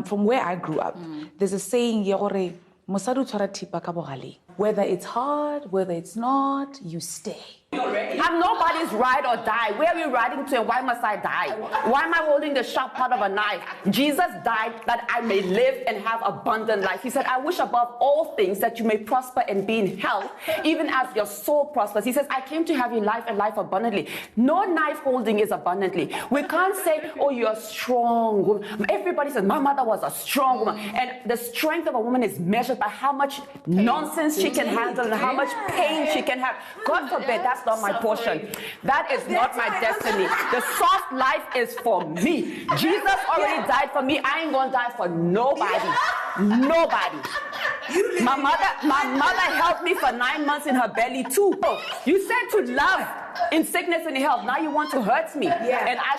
From where I grew up, there's a saying, "Yore, mosadi o tshwara thipa ka bogaleng." Whether it's hard, whether it's not, you stay. I'm nobody's ride or die. Where are we riding to and why must I die? Why am I holding the sharp part of a knife? Jesus died that I may live and have abundant life. He said, I wish above all things that you may prosper and be in health, even as your soul prospers. He says, I came to have you life and life abundantly. No knife holding is abundantly. We can't say, oh, you're strong. Everybody says, my mother was a strong woman. And the strength of a woman is measured by how much nonsense she can handle and how much pain she can have. God forbid, that's not my portion. That is not my destiny. The soft life is for me. Jesus already died for me. I ain't gonna die for nobody. Nobody. My mother helped me for 9 months in her belly too. You said to love in sickness and health. Now you want to hurt me. And I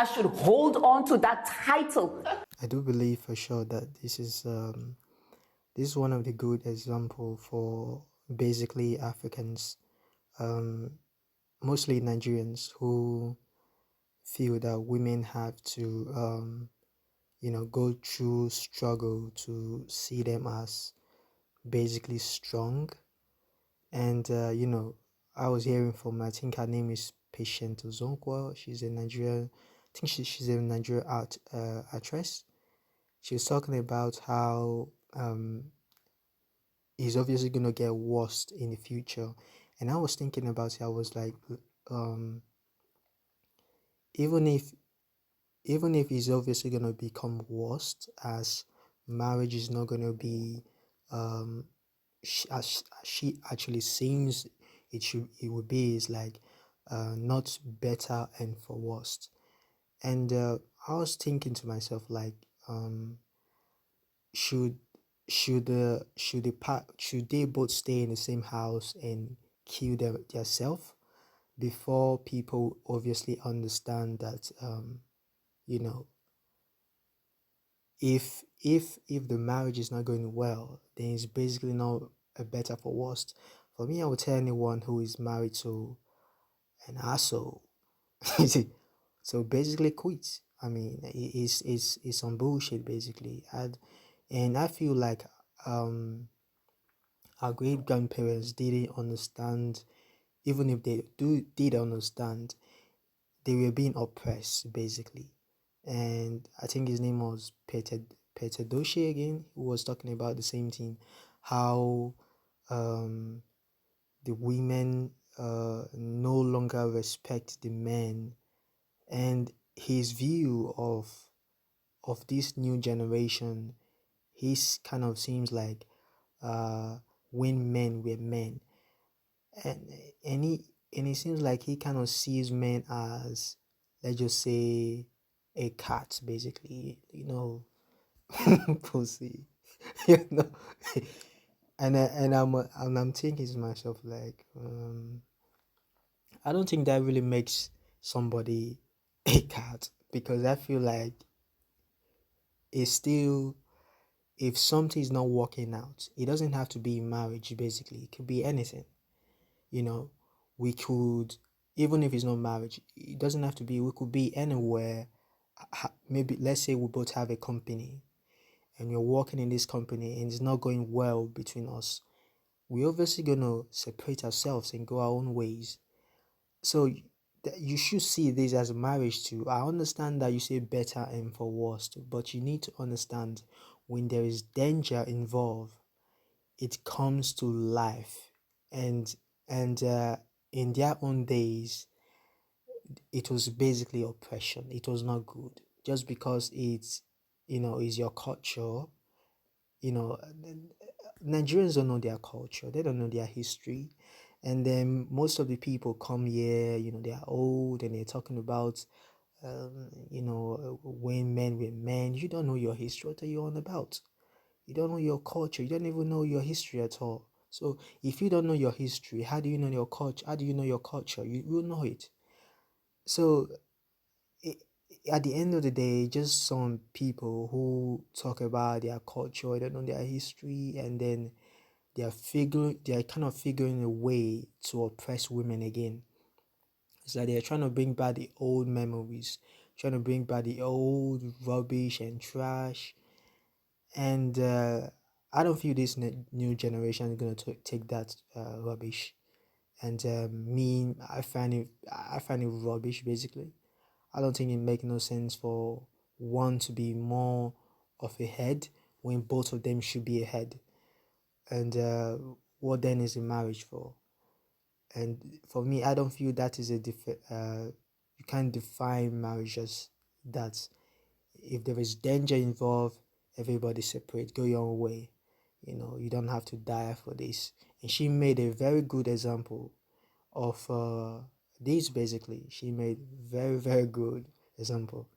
should hold on to that title. I do believe for sure that this is one of the good example for basically Africans, mostly Nigerians, who feel that women have to go through struggle to see them as basically strong. And I was hearing from, I think her name is Patient Ozonkwa. She's a Nigerian, I think she's a Nigerian actress. She was talking about how it's obviously going to get worse in the future. And I was thinking about it. I was like, even if it's obviously going to become worse, as marriage is not going to be as she actually seems it would be, is like not better and for worse. And I was thinking to myself, like, should they both stay in the same house and kill themselves before people obviously understand that if the marriage is not going well, then it's basically not a better for worse. For me, I would tell anyone who is married to an asshole, so basically quit. I mean, it's some bullshit basically. And I feel like our great grandparents didn't understand. Even if they did understand, they were being oppressed basically. And I think his name was Edochie again, who was talking about the same thing, how the women no longer respect the men, and his view of this new generation, his kind of seems like when men were men, and it seems like he kind of sees men as, let's just say, a cat basically, pussy, you know. and I'm thinking to myself, like, I don't think that really makes somebody a cat, because I feel like it's still, if something is not working out, it doesn't have to be marriage basically, it could be anything. We could, even if it's not marriage, it doesn't have to be, we could be anywhere. Maybe let's say we both have a company and we're working in this company and it's not going well between us. We're obviously going to separate ourselves and go our own ways. So you should see this as a marriage too. I understand that you say better and for worse, but you need to understand, when there is danger involved, it comes to life. And in their own days, it was basically oppression. It was not good. Just because it's, is your culture, Nigerians don't know their culture. They don't know their history. And then most of the people come here, they are old and they're talking about, when men were men. You don't know your history. What are you on about? You don't know your culture. You don't even know your history at all. So if you don't know your history, how do you know your culture? How do you know your culture? You will know it. So at the end of the day, just some people who talk about their culture, they don't know their history, and then they are kind of figuring a way to oppress women again. It's like they're trying to bring back the old memories trying to bring back the old rubbish and trash. And I don't feel this new generation is gonna take that rubbish. And I find it rubbish basically. I don't think it makes no sense for one to be more of a head when both of them should be a head. And what then is a marriage for? And for me, I don't feel that is you can't define marriage as that. If there is danger involved, everybody separate, go your own way. You don't have to die for this. And she made a very good example of this basically. She made very, very good example.